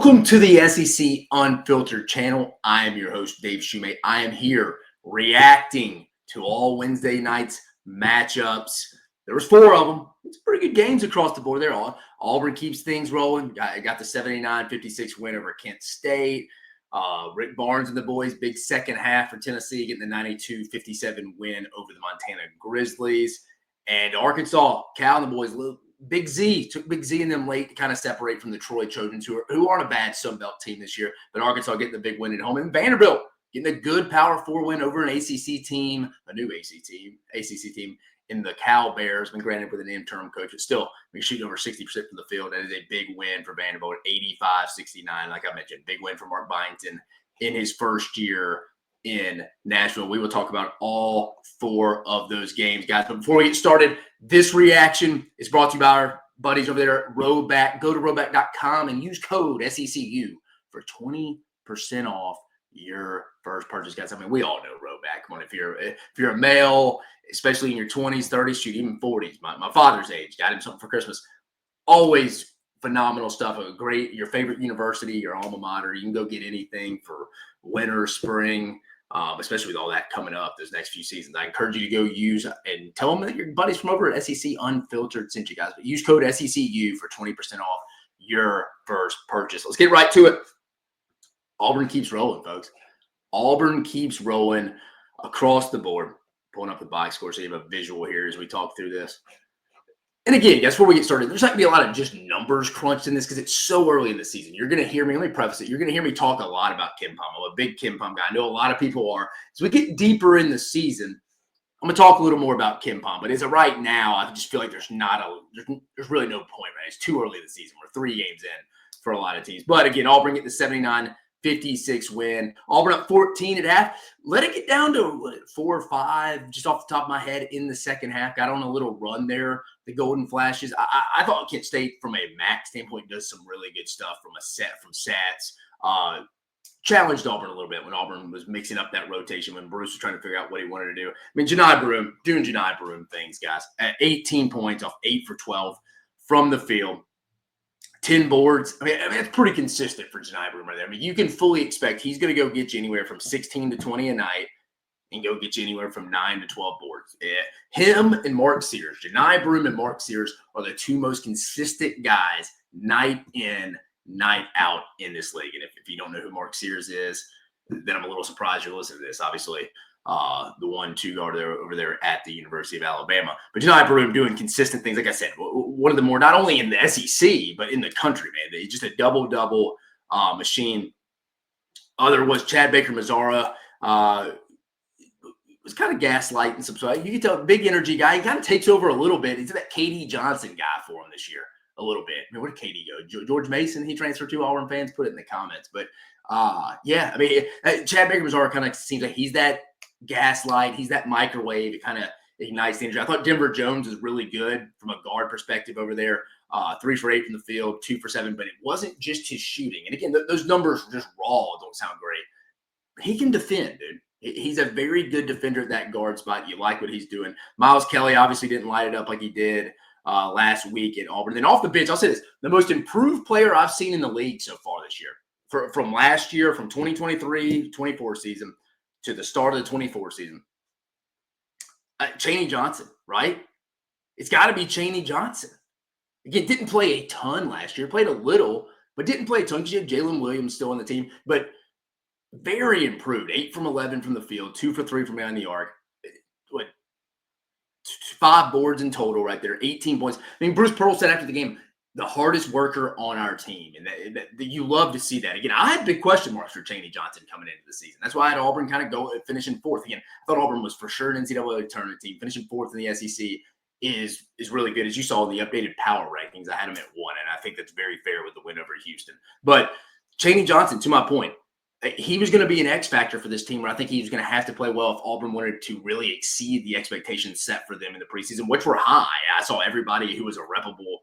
Welcome to the SEC Unfiltered channel. I am your host, Dave Shumate. I am here reacting to all Wednesday night's matchups. There was 4 of them. It's pretty good games across the board there. Auburn keeps things rolling. Got the 79-56 win over Kent State. Rick Barnes and the boys, big second half for Tennessee, getting the 92-57 win over the Montana Grizzlies. And Arkansas, Cal and the boys, Big Z took Big Z in them late to kind of separate from the Troy Trojans, who aren't a bad Sun Belt team this year, but Arkansas getting the big win at home. And Vanderbilt getting a good Power 4 win over an ACC team, a new ACC team in the Cal Bears. Been granted with an interim coach, but still shooting over 60% from the field. That is a big win for Vanderbilt, 85-69. Like I mentioned, big win for Mark Byington in his first year in Nashville. We will talk about all 4 of those games, guys. But before we get started, this reaction is brought to you by our buddies over there at RHOBACK. Go to RHOBACK.com and use code SECU for 20% off your first purchase, guys. I mean, we all know RHOBACK. Come on, if you're a male, especially in your 20s, 30s, shoot, even 40s. My father's age, got him something for Christmas. Always phenomenal stuff. Your favorite university, your alma mater. You can go get anything for winter, spring, especially with all that coming up this next few seasons. I encourage you to go use and tell them that your buddies from over at SEC Unfiltered sent you guys. But use code SECU for 20% off your first purchase. Let's get right to it. Auburn keeps rolling, folks. Auburn keeps rolling across the board. Pulling up the box score so you have a visual here as we talk through this. And again, guys, before we get started, there's not going to be a lot of just numbers crunched in this because it's so early in the season. You're going to hear me, let me preface it, you're going to hear me talk a lot about KenPom. I'm a big KenPom guy. I know a lot of people are. As we get deeper in the season, I'm going to talk a little more about KenPom. But as of right now, I just feel like there's really no point, right? It's too early in the season. We're 3 games in for a lot of teams. But again, Auburn get the 79-56 win. Auburn up 14 at half. Let it get down to 4 or 5, just off the top of my head in the second half. Got on a little run there. The Golden Flashes. I thought Kent State, from a MAC standpoint, does some really good stuff from stats. Challenged Auburn a little bit when Auburn was mixing up that rotation, when Bruce was trying to figure out what he wanted to do. I mean, Johni Broome doing Johni Broome things, guys. At 18 points off 8 for 12 from the field. 10 boards. I mean, that's pretty consistent for Johni Broome right there. I mean, you can fully expect he's going to go get you anywhere from 16 to 20 a night and go get you anywhere from 9 to 12 boards. Him and Mark Sears, Johni Broome and Mark Sears are the 2 most consistent guys night in, night out in this league. And if you don't know who Mark Sears is, then I'm a little surprised you're listening to this. Obviously, the 1-2 guard over there at the University of Alabama. But Johni Broome doing consistent things. Like I said, one of the more, not only in the SEC, but in the country, man. Just a double-double machine. Other was Chad Baker-Mazara. Was kind of gaslighting some. So you can tell, big energy guy. He kind of takes over a little bit. He's that KD Johnson guy for him this year a little bit. I mean, where did KD go? George Mason, he transferred to. Auburn fans, put it in the comments. But, yeah, I mean, Chad Baker-Mazara kind of seems like he's that gaslight. He's that microwave. It kind of ignites the energy. I thought Denver Jones is really good from a guard perspective over there. 3 for 8 from the field, 2 for 7. But it wasn't just his shooting. And, again, those numbers just raw don't sound great. He can defend, dude. He's a very good defender at that guard spot. You like what he's doing. Miles Kelly obviously didn't light it up like he did last week at Auburn. Then off the bench, I'll say this, the most improved player I've seen in the league so far this year. From last year, from 2023-24 season to the start of the 24 season. Chaney Johnson, right? It's got to be Chaney Johnson. Again, didn't play a ton last year. Played a little, but didn't play a ton because you had Jalen Williams still on the team. But very improved. 8 from 11 from the field, 2 for 3 from behind the arc. 5 boards in total right there, 18 points. I mean, Bruce Pearl said after the game, the hardest worker on our team. And that you love to see that. Again, I had big question marks for Chaney Johnson coming into the season. That's why I had Auburn kind of finishing 4th. Again, I thought Auburn was for sure an NCAA tournament team. Finishing 4th in the SEC is really good. As you saw in the updated power rankings, I had him at 1, and I think that's very fair with the win over Houston. But Chaney Johnson, to my point, he was going to be an X factor for this team, where I think he was going to have to play well if Auburn wanted to really exceed the expectations set for them in the preseason, which were high. I saw everybody who was a reputable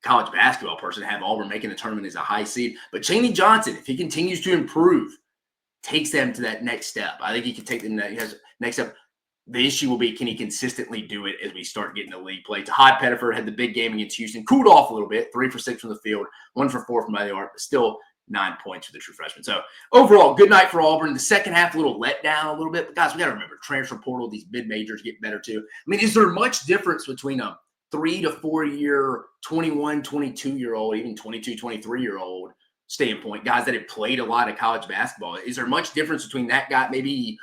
college basketball person have Auburn making the tournament as a high seed. But Chaney Johnson, if he continues to improve, takes them to that next step. I think he can take them to that next step. The issue will be, can he consistently do it as we start getting the league play? Todd Pettiford had the big game against Houston, cooled off a little bit, 3 for 6 from the field, 1 for 4 from the arc, but still 9 points for the true freshman. So overall, good night for Auburn. The second half, a little let down a little bit. But guys, we got to remember, transfer portal, these mid-majors get better too. I mean, is there much difference between a 3 to 4 year, 21, 22-year-old, even 22, 23-year-old standpoint, guys that have played a lot of college basketball? Is there much difference between that guy maybe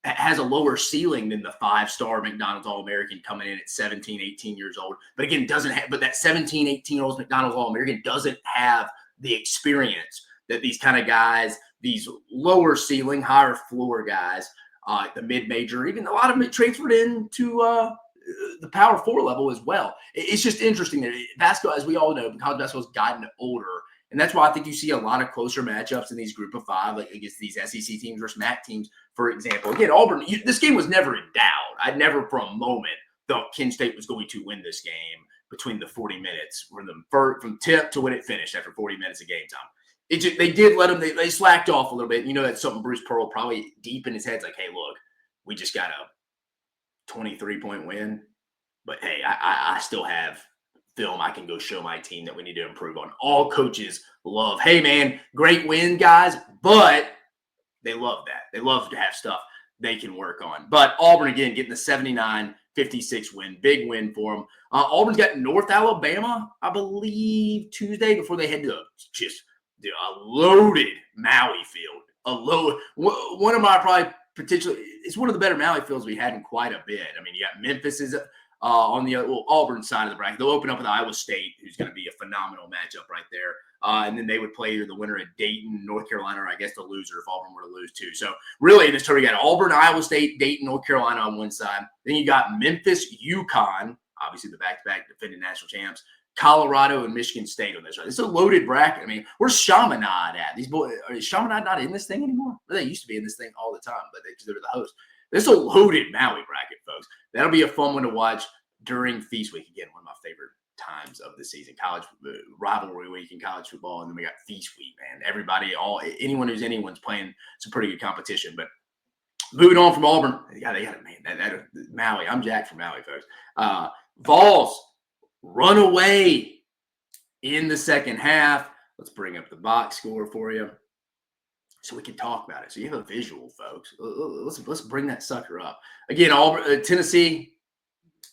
has a lower ceiling than the 5-star McDonald's All-American coming in at 17, 18 years old, but again, doesn't have, but that 17, 18-year-old McDonald's All-American doesn't have the experience that these kind of guys, these lower ceiling, higher floor guys, the mid-major, even a lot of them transferred into the Power 4 level as well. It's just interesting that basketball, as we all know, college basketball has gotten older. And that's why I think you see a lot of closer matchups in these group of 5, like against these SEC teams versus MAC teams, for example. Again, Auburn, this game was never in doubt. I never for a moment thought Kent State was going to win this game between the 40 minutes from tip to when it finished after 40 minutes of game time. They did let them, they slacked off a little bit. You know, that's something Bruce Pearl probably deep in his head's like, hey, look, we just got a 23-point win. But, hey, I still have film I can go show my team that we need to improve on. All coaches love, hey, man, great win, guys, but they love that. They love to have stuff they can work on. But Auburn, again, getting the 79-56 win. Big win for them. Auburn's got North Alabama, I believe, Tuesday before they head to just a loaded Maui field. One of my probably potentially, it's one of the better Maui fields we had in quite a bit. I mean, you got Memphis is on the Auburn side of the bracket. They'll open up with Iowa State, who's going to be a phenomenal matchup right there. And then they would play either the winner at Dayton, North Carolina, or I guess the loser if Auburn were to lose too. So really in this tournament, you got Auburn, Iowa State, Dayton, North Carolina on one side. Then you got Memphis, UConn, obviously the back-to-back defending national champs, Colorado, and Michigan State on this side. It's a loaded bracket. I mean, where's Shumate at? These boys, is Shumate not in this thing anymore? Well, they used to be in this thing all the time, but they're the host. This is a loaded Maui bracket, folks. That'll be a fun one to watch during Feast Week. Again, one of my favorite times of the season. College rivalry week in college football, and then we got Feast Week, man. Everybody, anyone who's anyone's playing some pretty good competition. But moving on from Auburn, they got it, man. That Maui. I'm jacked for Maui, folks. Vols run away in the second half. Let's bring up the box score for you so we can talk about it. So you have a visual, folks. Let's bring that sucker up. Again, Auburn, Tennessee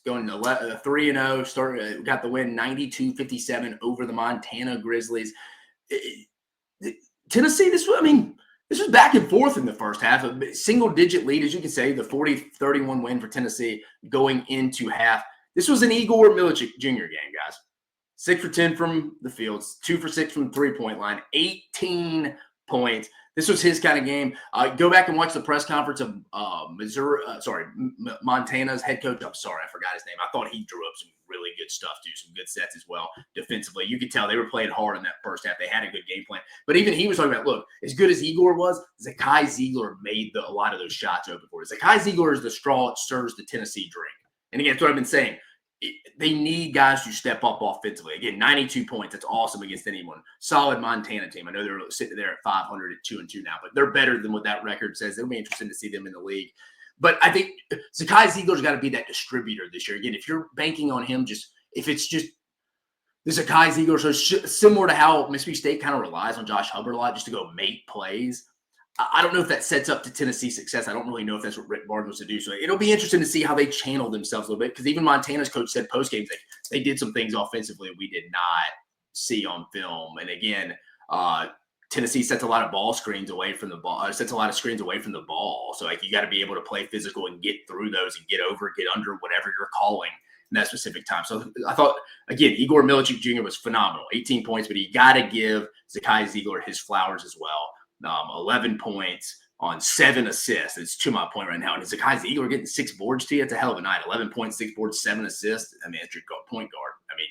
going to 3-0. Got the win 92-57 over the Montana Grizzlies. Tennessee, this was back and forth in the first half. A single-digit lead, as you can say, the 40-31 win for Tennessee going into half. This was an Igor Milicic Jr. game, guys. 6 for 10 from the fields, 2 for 6 from the three-point line, 18 points. This was his kind of game. Go back and watch the press conference of Montana's head coach. I'm sorry, I forgot his name. I thought he drew up some really good stuff, too, some good sets as well defensively. You could tell they were playing hard in that first half. They had a good game plan. But even he was talking about, look, as good as Igor was, Zakai Ziegler made a lot of those shots open for us. Zakai Ziegler is the straw that stirs the Tennessee drink. And again, that's what I've been saying. They need guys to step up offensively. Again, 92 points. That's awesome against anyone. Solid Montana team. I know they're sitting there at 500 at 2-2 now, but they're better than what that record says. It'll be interesting to see them in the league. But I think Zakai Ziegler's got to be that distributor this year. Again, if you're banking on him, if it's just the Zakai Ziegler, so similar to how Mississippi State kind of relies on Josh Hubbard a lot just to go make plays. I don't know if that sets up to Tennessee's success. I don't really know if that's what Rick Barnes wants to do. So it'll be interesting to see how they channel themselves a little bit, because even Montana's coach said post-game they did some things offensively we did not see on film. And again, Tennessee sets a lot of ball screens away from the ball, sets a lot of screens away from the ball. So you got to be able to play physical and get through those and get over, get under, whatever you're calling in that specific time. So I thought, again, Igor Milicic Jr. was phenomenal, 18 points, but you got to give Zakai Ziegler his flowers as well. 11 points on 7 assists. It's to my point right now. And Zakai Ziegler getting 6 boards to you. It's a hell of a night. 11 points, 6 boards, 7 assists. I mean, it's your point guard. I mean,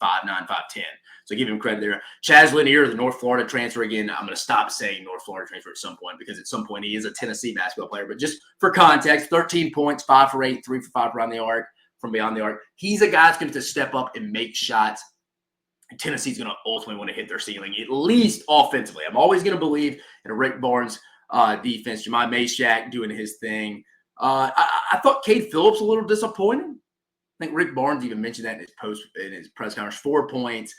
5'9", 5'10". So give him credit there. Chaz Lanier, the North Florida transfer. Again, I'm going to stop saying North Florida transfer at some point, because at some point he is a Tennessee basketball player. But just for context, 13 points, 5 for 8, 3 for 5 around the arc, from beyond the arc. He's a guy that's going to step up and make shots. Tennessee's going to ultimately want to hit their ceiling, at least offensively. I'm always going to believe in a Rick Barnes defense. Jemai Mashack doing his thing. I thought Cade Phillips a little disappointing. I think Rick Barnes even mentioned that in his press conference. 4 points,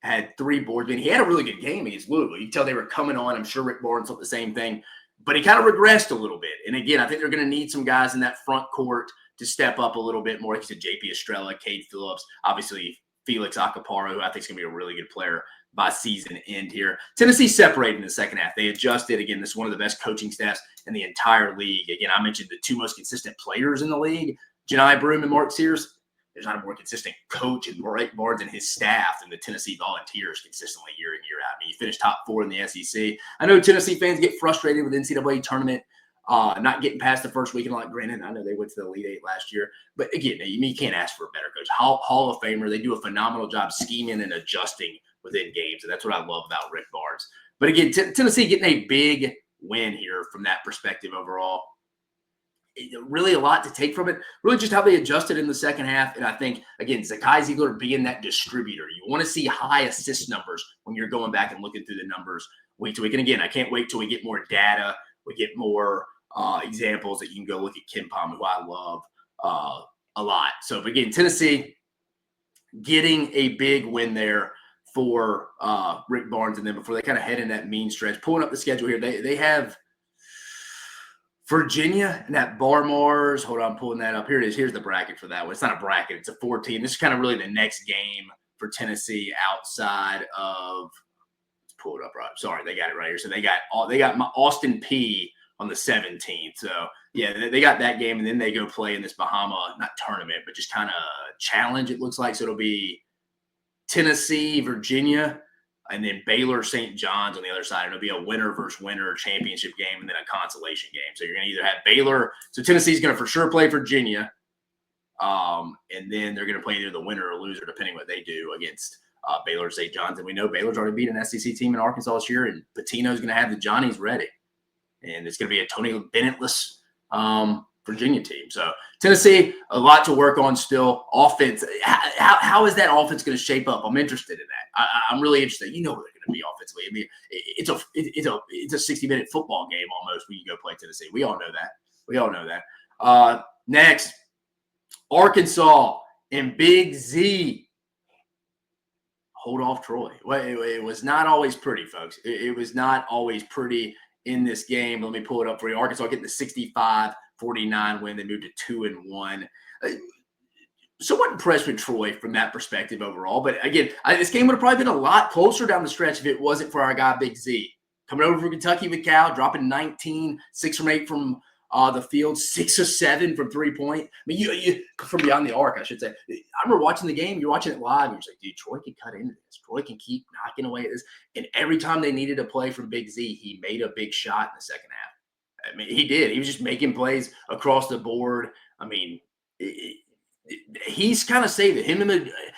had 3 boards. I mean, he had a really good game against Louisville. You can tell they were coming on. I'm sure Rick Barnes thought the same thing, but he kind of regressed a little bit. And again, I think they're going to need some guys in that front court to step up a little bit more. Like you said, JP Estrella, Cade Phillips, obviously Felix Acaparo, who I think is going to be a really good player by season end here. Tennessee separated in the second half. They adjusted. Again, this is one of the best coaching staffs in the entire league. Again, I mentioned the 2 most consistent players in the league, Janai Broome and Mark Sears. There's not a more consistent coach in Rick Barnes and his staff than the Tennessee Volunteers consistently year in, year out. I mean, you finish top 4 in the SEC. I know Tennessee fans get frustrated with NCAA tournament, not getting past the first weekend. Like, granted, I know they went to the Elite Eight last year. But again, you can't ask for a better coach. Hall of Famer. They do a phenomenal job scheming and adjusting within games. And that's what I love about Rick Barnes. But again, Tennessee getting a big win here from that perspective overall. Really a lot to take from it. Really just how they adjusted in the second half. And I think, again, Zakai Ziegler being that distributor. You want to see high assist numbers when you're going back and looking through the numbers week to week. And again, I can't wait till we get more data. We get more examples that you can go look at KenPom, who I love a lot. So, but again, Tennessee getting a big win there for Rick Barnes. And then before they kind of head in that mean stretch, pulling up the schedule here, they have Virginia and that Bar Mars. Hold on, I'm pulling that up. Here it is. Here's the bracket for that one. It's not a bracket. It's a 14. This is kind of really the next game for Tennessee outside of – let's pull it up right. Sorry, they got it right here. So they got Austin P on the 17th. So, yeah, they got that game, and then they go play in this Bahama – not tournament, but just kind of challenge, it looks like. So it'll be Tennessee, Virginia, and then Baylor, St. John's on the other side. It'll be a winner versus winner championship game and then a consolation game. So you're going to either have Baylor. So Tennessee's going to for sure play Virginia. And then they're going to play either the winner or loser, depending what they do against Baylor or St. John's. And we know Baylor's already beat an SEC team in Arkansas this year, and Pitino's going to have the Johnnies ready. And it's going to be a Tony Bennettless Virginia team. So Tennessee, a lot to work on still. Offense, how is that offense going to shape up? I'm interested in that. I'm really interested. You know what they're going to be offensively. I mean, it's a 60-minute football game almost when you go play Tennessee. We all know that. Next, Arkansas and Big Z hold off Troy. Well, it was not always pretty, folks. It was not always pretty in this game. Let me pull it up for you. Arkansas getting the 65-49 win. They moved to 2-1. Somewhat impressed with Troy from that perspective overall. But again, this game would have probably been a lot closer down the stretch if it wasn't for our guy Big Z. Coming over from Kentucky with Cal, dropping 19, 6 from 8 from the field, 6 of 7 from 3-point. I mean, you from beyond the arc, I should say. I remember watching the game. You're watching it live, and you're just like, dude, Troy can cut into this. Troy can keep knocking away at this. And every time they needed a play from Big Z, he made a big shot in the second half. I mean, he did. He was just making plays across the board. I mean, he's kind of saved it. Him and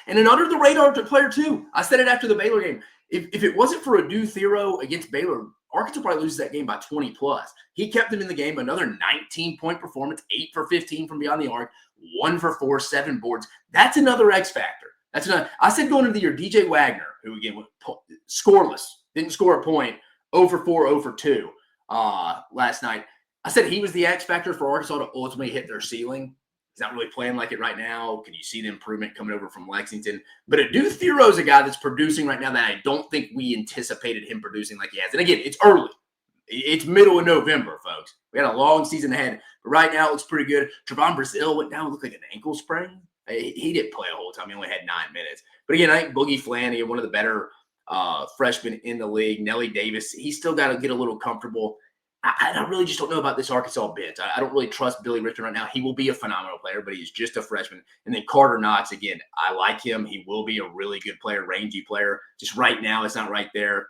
an under-the-radar player, too. I said it after the Baylor game. If it wasn't for Adu Thero against Baylor, Arkansas probably loses that game by 20+. He kept them in the game. Another 19-point performance, 8 for 15 from beyond the arc, 1 for 4, 7 boards. That's another X factor. That's another. I said going into the year, DJ Wagner, who again was scoreless, didn't score a point, 0 for 4, 0 for 2 last night. I said he was the X factor for Arkansas to ultimately hit their ceiling. He's not really playing like it right now. Can you see the improvement coming over from Lexington? But Adu Thero is a guy that's producing right now that I don't think we anticipated him producing like he has. And again, it's early. It's middle of November, folks. We got a long season ahead. But right now, it looks pretty good. Trevon Brazile went down and looked like an ankle sprain. He didn't play a whole time. He only had 9 minutes. But again, I think Boogie Flanny, one of the better freshmen in the league, Nelly Davis, he's still got to get a little comfortable. I really just don't know about this Arkansas bench. I don't really trust Billy Richard right now. He will be a phenomenal player, but he's just a freshman. And then Carter Knox, again, I like him. He will be a really good player, rangy player. Just right now, it's not right there.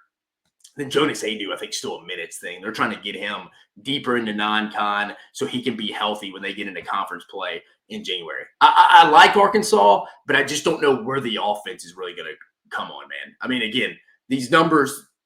Then Jonas Adu, I think, still a minutes thing. They're trying to get him deeper into non-con so he can be healthy when they get into conference play in January. I like Arkansas, but I just don't know where the offense is really going to come on, man. I mean, again, these numbers –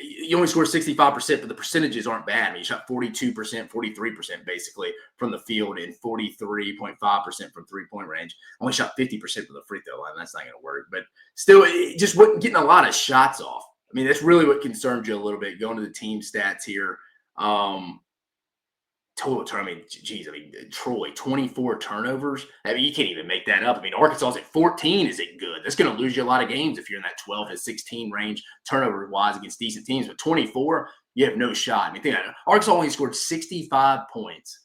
you only scored 65%, but the percentages aren't bad. I mean, you shot 42%, 43% basically from the field and 43.5% from three-point range. Only shot 50% from the free throw line. That's not going to work. But still, it just wasn't getting a lot of shots off. I mean, that's really what concerns you a little bit. Going to the team stats here. Total total turn. I mean, geez, Troy, 24 turnovers. I mean, you can't even make that up. I mean, Arkansas's at 14 isn't good. That's going to lose you a lot of games if you're in that 12 to 16 range turnover-wise against decent teams. But 24, you have no shot. I mean, think about it. Arkansas only scored 65 points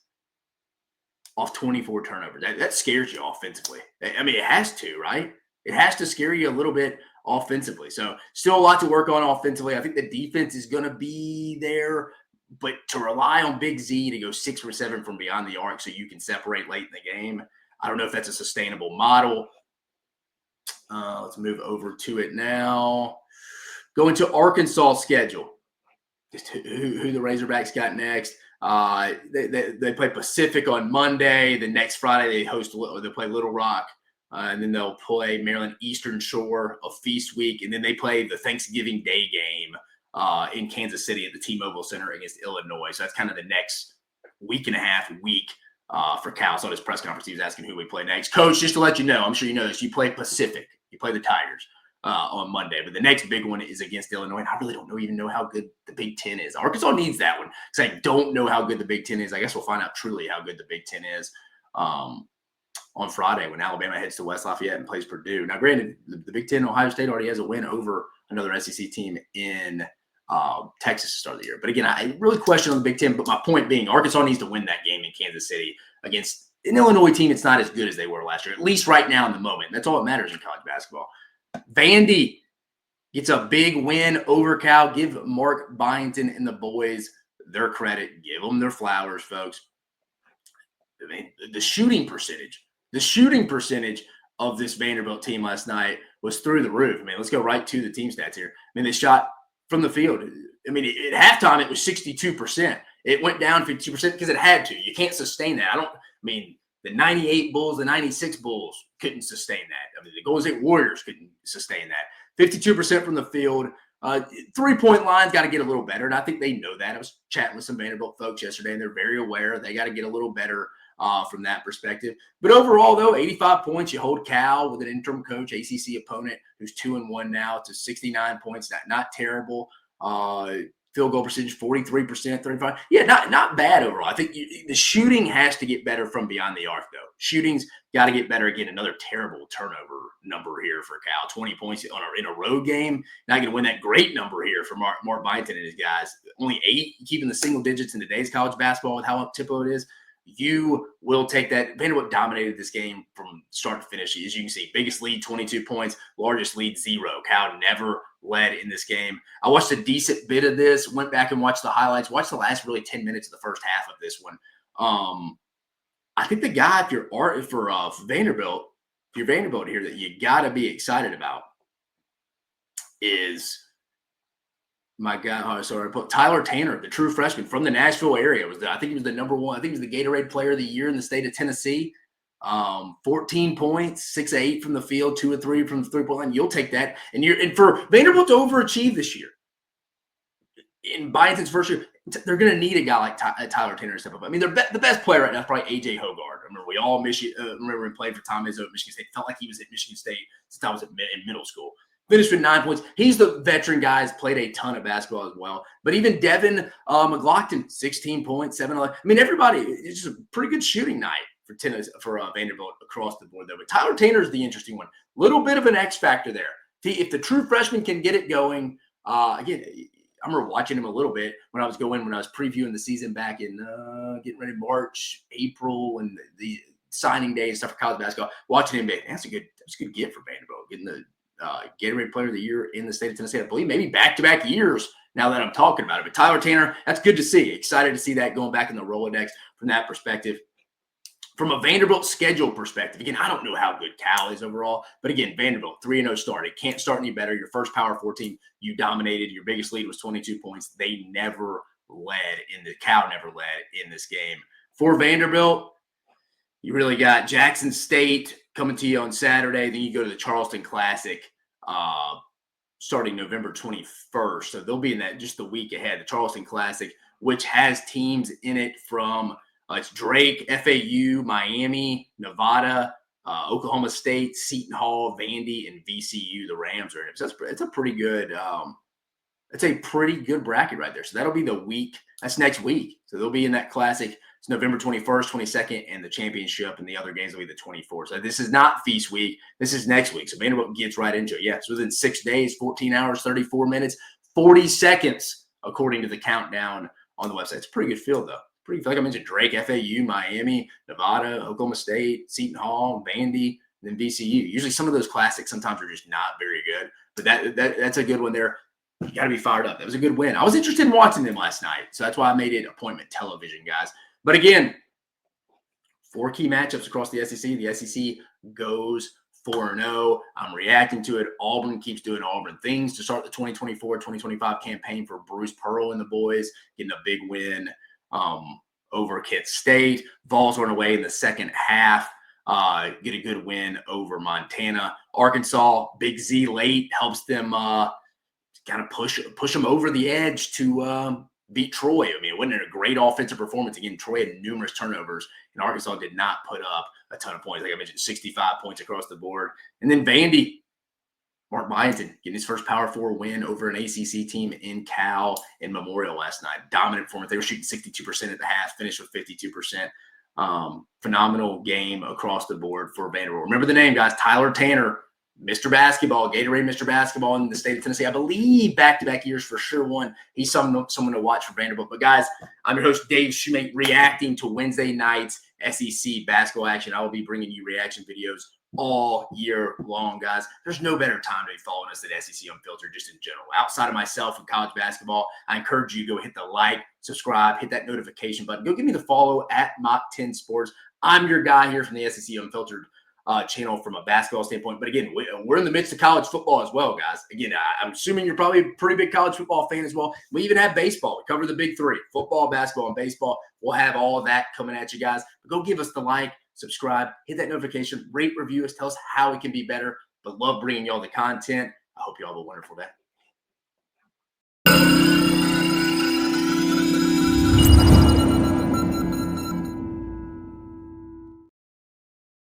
off 24 turnovers. That scares you offensively. I mean, it has to, right? It has to scare you a little bit offensively. So still a lot to work on offensively. I think the defense is going to be there, but to rely on Big Z to go 6 for 7 from beyond the arc so you can separate late in the game, I don't know if that's a sustainable model. Let's move over to it now. Going to Arkansas schedule. Just who the Razorbacks got next. They play Pacific on Monday. The next Friday they play Little Rock. And then they'll play Maryland Eastern Shore, a feast week. And then they play the Thanksgiving Day game in Kansas City at the T-Mobile Center against Illinois. So that's kind of the next week for Cal. So at his press conference, he was asking who we play next. Coach, just to let you know, I'm sure you know this, you play Pacific. You play the Tigers on Monday. But the next big one is against Illinois. And I really don't even know how good the Big Ten is. Arkansas needs that one because I don't know how good the Big Ten is. I guess we'll find out truly how good the Big Ten is on Friday when Alabama heads to West Lafayette and plays Purdue. Now, granted, the Big Ten, Ohio State already has a win over another SEC team in Texas to start the year. But again, I really question on the Big Ten. But my point being, Arkansas needs to win that game in Kansas City against an Illinois team. It's not as good as they were last year, at least right now in the moment. That's all that matters in college basketball. Vandy gets a big win over Cal. Give Mark Byington and the boys their credit. Give them their flowers, folks. I mean, the shooting percentage of this Vanderbilt team last night was through the roof. I mean, let's go right to the team stats here. I mean, they shot from the field. I mean, at halftime, it was 62%. It went down 52% because it had to. You can't sustain that. The 98 Bulls, the 96 Bulls couldn't sustain that. I mean, the Golden State Warriors couldn't sustain that. 52% from the field. Three-point line's got to get a little better, and I think they know that. I was chatting with some Vanderbilt folks yesterday, and they're very aware they got to get a little better from that perspective. But overall, though, 85 points. You hold Cal with an interim coach, ACC opponent, who's 2-1 now to 69 points. Not terrible. Field goal percentage, 43%, 35. Yeah, not bad overall. I think the shooting has to get better from beyond the arc, though. Shooting's got to get better. Again, another terrible turnover number here for Cal. 20 points in a road game. Not going to win that great number here for Mark Byington and his guys. Only 8, keeping the single digits in today's college basketball with how up tempo it is. You will take that. Vanderbilt dominated this game from start to finish. As you can see, biggest lead, 22 points. Largest lead, 0. Cal never led in this game. I watched a decent bit of this, went back and watched the highlights, watched the last really 10 minutes of the first half of this one. I think the guy, if you're Vanderbilt here, that you got to be excited about is my guy. Tyler Tanner, the true freshman from the Nashville area. I think he was the number one. I think he was the Gatorade Player of the Year in the state of Tennessee. 14 points, 6 of 8 from the field, 2 of 3 from the three-point line. You'll take that. And for Vanderbilt to overachieve this year, in Byington's first year, they're going to need a guy like Tyler Tanner to step up. I mean, the best player right now is probably A.J. Hogard. I remember we all remember him playing for Tom Izzo at Michigan State. Felt like he was at Michigan State since I was in middle school. Finished with 9 points. He's the veteran guy. Has played a ton of basketball as well. But even Devin McLaughlin, 16 points, 7. I mean, everybody, it's just a pretty good shooting night for Vanderbilt across the board, though. But Tyler Tanner is the interesting one. Little bit of an X factor there. If the true freshman can get it going, again, I remember watching him a little bit when I was previewing the season back in getting ready March, April, and the signing day and stuff for college basketball. Watching him, that's a good get for Vanderbilt, getting the Gatorade Player of the Year in the state of Tennessee. I believe maybe back-to-back years now that I'm talking about it. But Tyler Tanner, that's good to see. Excited to see that going back in the Rolodex from that perspective. From a Vanderbilt schedule perspective, again, I don't know how good Cal is overall, but again, Vanderbilt 3-0 start. It can't start any better. Your first Power 4 team, you dominated. Your biggest lead was 22 points. Cal never led in this game. For Vanderbilt, you really got Jackson State coming to you on Saturday. Then you go to the Charleston Classic starting November 21st. So they'll be in that just the week ahead. The Charleston Classic, which has teams in it from it's Drake, FAU, Miami, Nevada, Oklahoma State, Seton Hall, Vandy, and VCU. The Rams are in it. So it's a pretty good bracket right there. So that'll be the week. That's next week. So they'll be in that Classic It's November 21st, 22nd, and the championship and the other games will be the 24th. So this is not feast week. This is next week. So Vanderbilt gets right into it. Yeah, it's within 6 days, 14 hours, 34 minutes, 40 seconds, according to the countdown on the website. It's a pretty good field, though. Like I mentioned, Drake, FAU, Miami, Nevada, Oklahoma State, Seton Hall, Vandy, and then VCU. Usually some of those classics sometimes are just not very good. But that's a good one there. You got to be fired up. That was a good win. I was interested in watching them last night. So that's why I made it appointment television, guys. But again, 4 key matchups across the SEC. The SEC goes 4-0. I'm reacting to it. Auburn keeps doing Auburn things to start the 2024-2025 campaign for Bruce Pearl and the boys, getting a big win over Kent State. Vols run away in the second half. Get a good win over Montana. Arkansas, Big Z late helps them kind of push them over the edge to beat Troy. I mean, it wasn't a great offensive performance. Again, Troy had numerous turnovers, and Arkansas did not put up a ton of points. Like I mentioned, 65 points across the board. And then Vandy, Mark Byington getting his first Power 4 win over an ACC team in Cal in Memorial last night. Dominant performance. They were shooting 62% at the half, finished with 52%. Phenomenal game across the board for Vanderbilt. Remember the name, guys. Tyler Tanner, Mr. Basketball, Gatorade Mr. Basketball in the state of Tennessee. I believe back-to-back years for sure one. He's someone to watch for Vanderbilt. But, guys, I'm your host, Dave Shumate, reacting to Wednesday night's SEC basketball action. I will be bringing you reaction videos all year long, guys. There's no better time to be following us at SEC Unfiltered, just in general. Outside of myself and college basketball, I encourage you to go hit the like, subscribe, hit that notification button. Go give me the follow at Mach10 Sports. I'm your guy here from the SEC Unfiltered channel from a basketball standpoint. But again, we're in the midst of college football as well, guys. Again, I'm assuming you're probably a pretty big college football fan as well. We even have baseball. We cover the big 3, football, basketball, and baseball. We'll have all of that coming at you guys. But go give us the like, subscribe, hit that notification, rate, review us, tell us how we can be better. But love bringing y'all the content. I hope you all have a wonderful day.